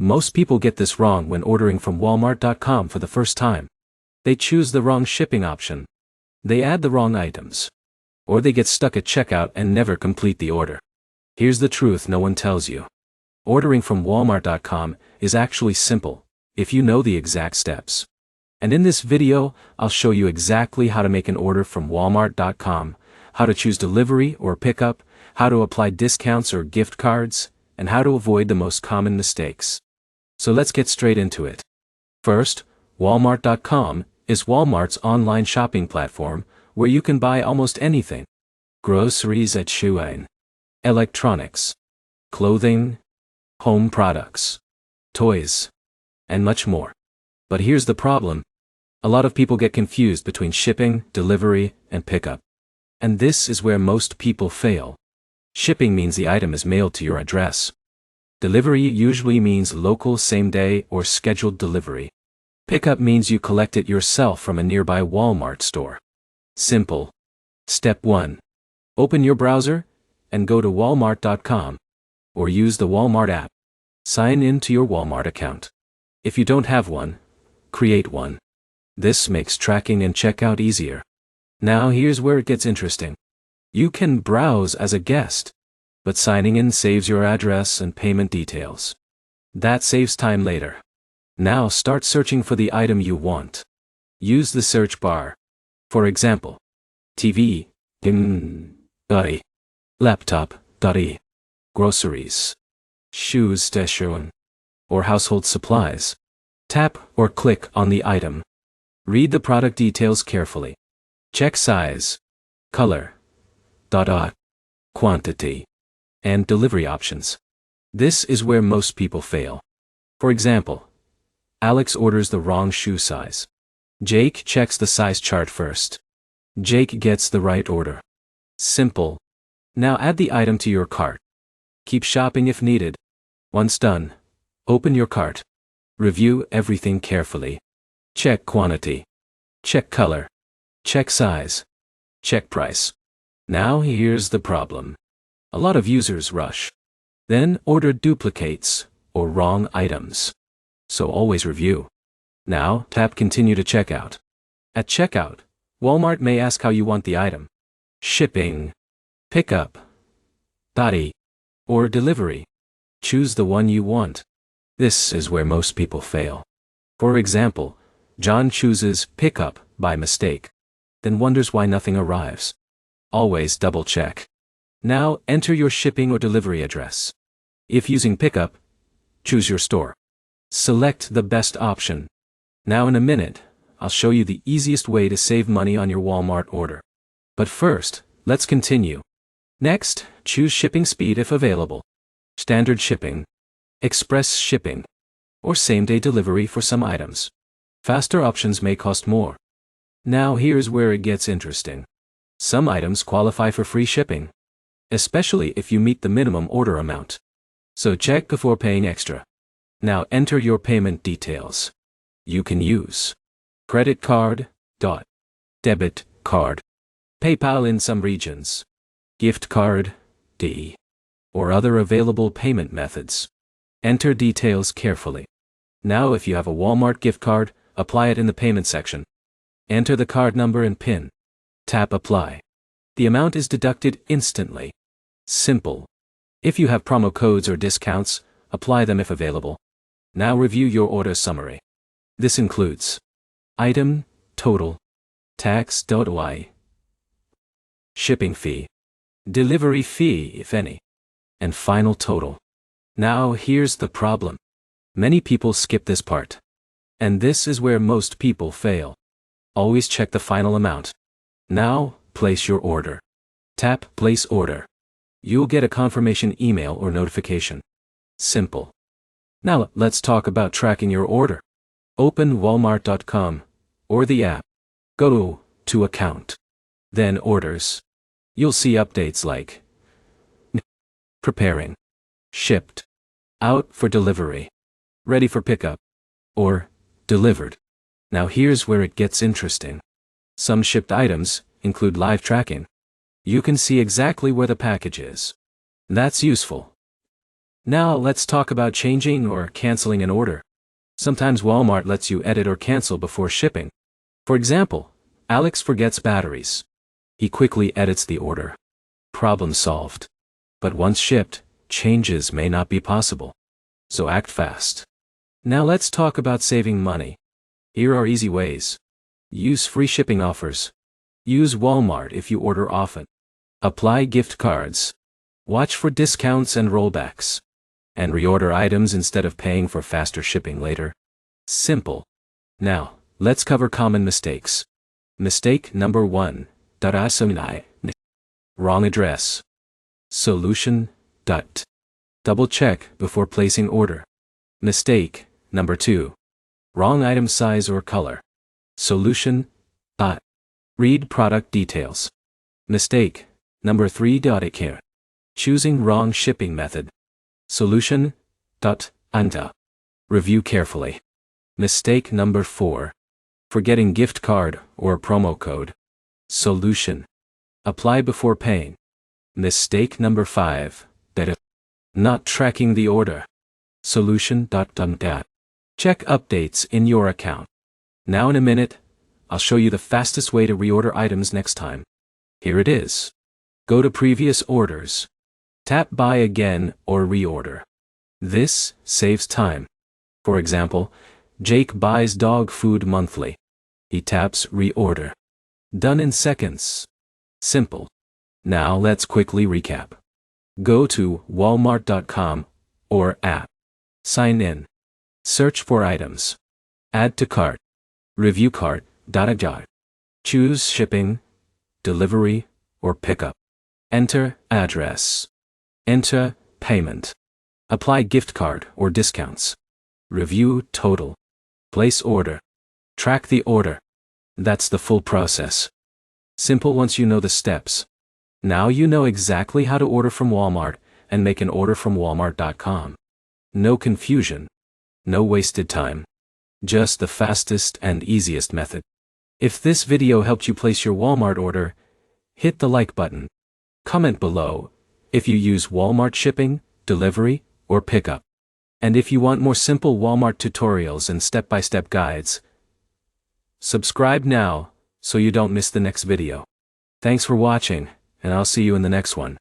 Most people get this wrong when ordering from Walmart.com for the first time. They choose the wrong shipping option. They add the wrong items. Or they get stuck at checkout and never complete the order. Here's the truth no one tells you. Ordering from Walmart.com is actually simple, if you know the exact steps. And in this video, I'll show you exactly how to make an order from Walmart.com, how to choose delivery or pickup, how to apply discounts or gift cards, and how to avoid the most common mistakes. So let's get straight into it. First, Walmart.com is Walmart's online shopping platform where you can buy almost anything. Groceries at Schuin, electronics, clothing, home products, toys, and much more. But here's the problem. A lot of people get confused between shipping, delivery, and pickup. And this is where most people fail. Shipping means the item is mailed to your address. Delivery usually means local same-day or scheduled delivery. Pickup means you collect it yourself from a nearby Walmart store. Simple. Step 1. Open your browser and go to Walmart.com or use the Walmart app. Sign in to your Walmart account. If you don't have one, create one. This makes tracking and checkout easier. Now here's where it gets interesting. You can browse as a guest, but signing in saves your address and payment details. That saves time later. Now start searching for the item you want. Use the search bar. For example, TV, laptop, groceries, shoes, or household supplies. Tap or click on the item. Read the product details carefully. Check size, color, quantity, and delivery options. This is where most people fail. For example, Alex orders the wrong shoe size. Jake checks the size chart first. Jake gets the right order. Simple. Now add the item to your cart. Keep shopping if needed. Once done, open your cart. Review everything carefully. Check quantity. Check color. Check size. Check price. Now here's the problem. A lot of users rush. Then order duplicates or wrong items. So always review. Now tap Continue to checkout. At checkout, Walmart may ask how you want the item. Shipping, pickup, or delivery. Choose the one you want. This is where most people fail. For example, John chooses pickup by mistake, then wonders why nothing arrives. Always double check. Now enter your shipping or delivery address. If using pickup, choose your store. Select the best option. Now in a minute, I'll show you the easiest way to save money on your Walmart order. But first, let's continue. Next, choose shipping speed if available. Standard shipping, express shipping, or same-day delivery for some items. Faster options may cost more. Now here's where it gets interesting. Some items qualify for free shipping, especially if you meet the minimum order amount. So check before paying extra. Now enter your payment details. You can use credit card, debit card, PayPal in some regions, gift card, or other available payment methods. Enter details carefully. Now if you have a Walmart gift card, apply it in the payment section. Enter the card number and PIN. Tap Apply. The amount is deducted instantly. Simple. If you have promo codes or discounts, apply them if available. Now review your order summary. This includes item, total, tax, shipping fee, delivery fee if any, and final total. Now here's the problem. Many people skip this part. And this is where most people fail. Always check the final amount. Now, place your order. Tap Place Order. You'll get a confirmation email or notification. Simple. Now let's talk about tracking your order. Open Walmart.com or the app. Go to Account. Then Orders. You'll see updates like preparing, shipped, out for delivery, ready for pickup, or delivered. Now here's where it gets interesting. Some shipped items include live tracking. You can see exactly where the package is. That's useful. Now let's talk about changing or canceling an order. Sometimes Walmart lets you edit or cancel before shipping. For example, Alex forgets batteries. He quickly edits the order. Problem solved. But once shipped, changes may not be possible. So act fast. Now let's talk about saving money. Here are easy ways. Use free shipping offers. Use Walmart if you order often. Apply gift cards. Watch for discounts and rollbacks. And reorder items instead of paying for faster shipping later. Simple. Now, let's cover common mistakes. Mistake number 1. Wrong address. Solution. Double check before placing order. Mistake number 2. Wrong item size or color. Solution. Read product details. Mistake number 3. Choosing wrong shipping method. Solution. Review carefully. Mistake number 4. Forgetting gift card or promo code. Solution. Apply before paying. Mistake number 5. Not tracking the order. Solution. Check updates in your account. Now in a minute, I'll show you the fastest way to reorder items next time. Here it is. Go to previous orders. Tap buy again or reorder. This saves time. For example, Jake buys dog food monthly. He taps reorder. Done in seconds. Simple. Now let's quickly recap. Go to Walmart.com or app. Sign in. Search for items. Add to cart. Review cart. Choose shipping, delivery, or pickup. Enter address. Enter payment. Apply gift card or discounts. Review total. Place order. Track the order. That's the full process. Simple once you know the steps. Now you know exactly how to order from Walmart and make an order from Walmart.com. No confusion. No wasted time. Just the fastest and easiest method. If this video helped you place your Walmart order, hit the like button. Comment below if you use Walmart shipping, delivery, or pickup. And if you want more simple Walmart tutorials and step-by-step guides, subscribe now so you don't miss the next video. Thanks for watching, and I'll see you in the next one.